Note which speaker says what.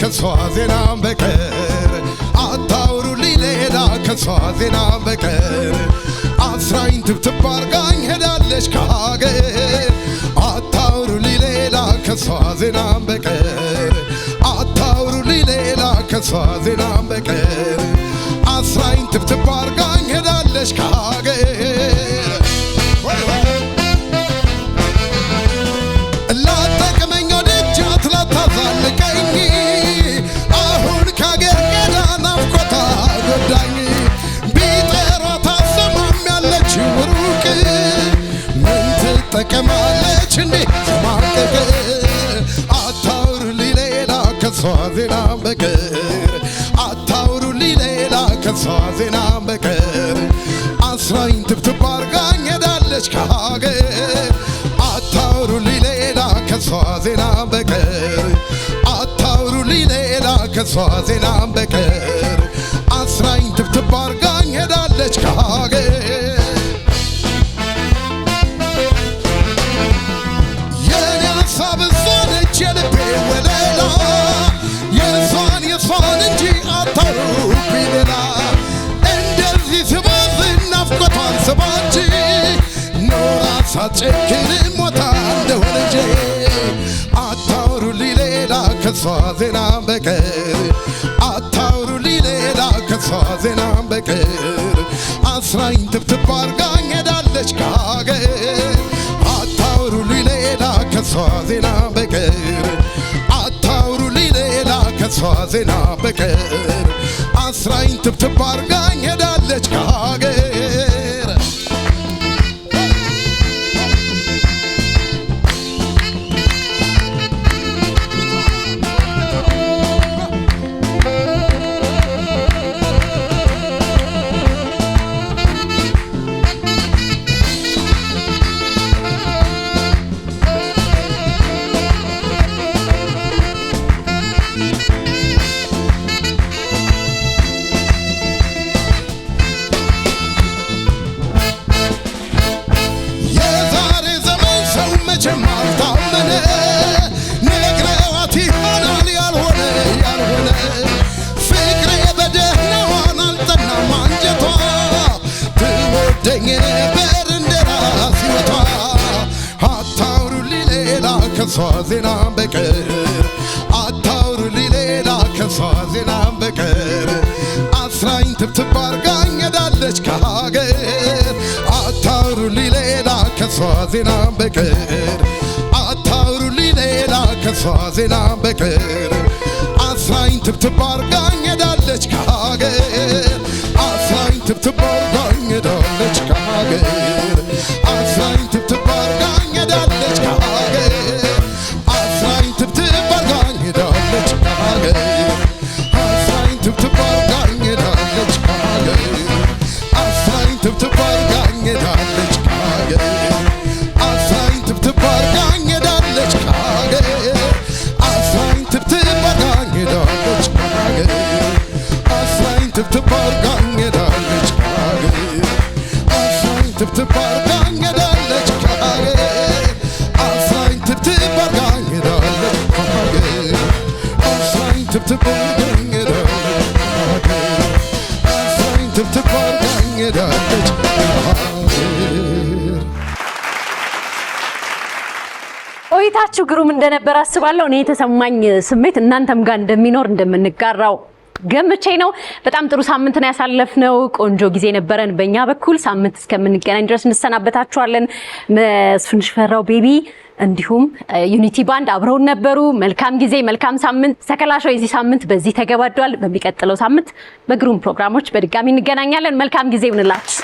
Speaker 1: ከሷዜና በቀር አታውሩልኝ ሌላ ከሷዜና በቀር አስራኝ ትብትብ አርጋኝ ሄዳለች ከሀገር አታውሩልኝ ሌላ ከሷዜና በቀር አታውሩልኝ ሌላ ከሷዜና በቀር አስራኝ ትብትብ አርጋኝ ሄዳለች ከሀገር ላጠቅመኝ ወደጃት ላታዛልቀኝ አሁን ከሀገር ሄዳ ናፍቆታ ጎዳኝ ቢጠሯት አሰማም ያለች ሩቅ ምን ትጠቀማለች እንዴ ማቀቅ አታውሩልኝ ሌላ ከሷዜና በቀር አታውሩልኝ ሌላ ከሷዜና በቀር አስራኝ ትብትብ አርጋኝ ሄዳለች ከሀገር አታውሩልኝ ሌላ ከሷዜና በቀር አታውሩልኝ ሌላ ከሷዜና በቀር አስራኝ ትብትብ አርጋኝ ሄዳለች ከሀገር የኔ ሀሳብ እሷ ነች የልቤ ወለላ የሷን እንጂ አታውሩብኝ ሌላ እንደዚህ ስባዝን ናፍቆቷን ስባች ኖራ ሳትጨክን ሞታ እንደሆነ እንጂ አታውሩልኝ ሌላ ከሷዜና በቀር አታውሩልኝ ሌላ ከሷዜና በቀር አስራኝ ትብትብ አርጋኝ ሄዳለች ከሀገር አታውሩልኝ ሌላ ከሷዜና በቀር አታውሩልኝ ሌላ ከሷዜና በቀር አስራኝ ትብትብ አርጋኝ ሄዳለች ከሀገር ነግረዋት ይሆናል ያልሆነ ፍቅሬ በደህናዋን አልጠናም አንጀቷ ትወደኝ ነበር እንደራስ ሕይወቷ አታውሩልኝ ሌላ ከሷዜና በቀር አታውሩልኝ ሌላ ከሷዜና በቀር አስራኝ ትብትብ አርጋኝ ሄዳለች ከሀገር አታውሩልኝ ሌላ ከሷዜና በቀር አታውሩልኝ ሌላ ከሷዜና በቀር አስራኝ ትብትብ አርጋኝ ሄዳለች ከሀገር አስራኝ ትብትብ አርጋኝ ሄዳለች ከሀገር አስራኝ ትብትብ አርጋኝ ሄዳለች ከሀገር አስራኝ ትብትብ አርጋኝ ሄዳለች ከሀገር አስራኝ ትብትብ አርጋኝ ሄዳለች ከሀገር አስራኝ ትብትብ አርጋኝ ሄዳለች ከሀገር አስራኝ ትብትብ አርጋኝ ሄዳለች ከሀገር አስራኝ ትብትብ አርጋኝ ሄዳለች ከሀገር አስራኝ ትብትብ አርጋኝ ሄዳለች ከሀገር አስራኝ ትብትብ አርጋኝ ሄዳለች ከሀገር አስራኝ ትብትብ አርጋኝ ሄዳለች ከሀገር አስራኝ ትብትብ አርጋኝ ሄዳለች ከሀገር አስራኝ ትብትብ አርጋኝ ሄዳለች ከሀገር
Speaker 2: ቆይታችሁ ግሩም እንደነበር አስባለሁ። እኔ የተሰማኝ ስሜት እናንተም ጋር እንደሚኖር እንደምንጋራው ገምቼ ነው። በጣም ጥሩ ሳምንት ነው ያሳለፍነው። ቆንጆ ጊዜ ነበረን በእኛ በኩል። ሳምንት እስከምንገናኝ ድረስ እንሰናበታችኋለን። መስፍን ሽፈራው ቤቢ እንዲሁም ዩኒቲ ባንድ አብረውን ነበሩ። መልካም ጊዜ፣ መልካም ሳምንት። ሰከላ ሾው የዚህ ሳምንት በዚህ ተገባዷል። በሚቀጥለው ሳምንት በግሩም ፕሮግራሞች በድጋሚ እንገናኛለን። መልካም ጊዜ ይሁንላችሁ።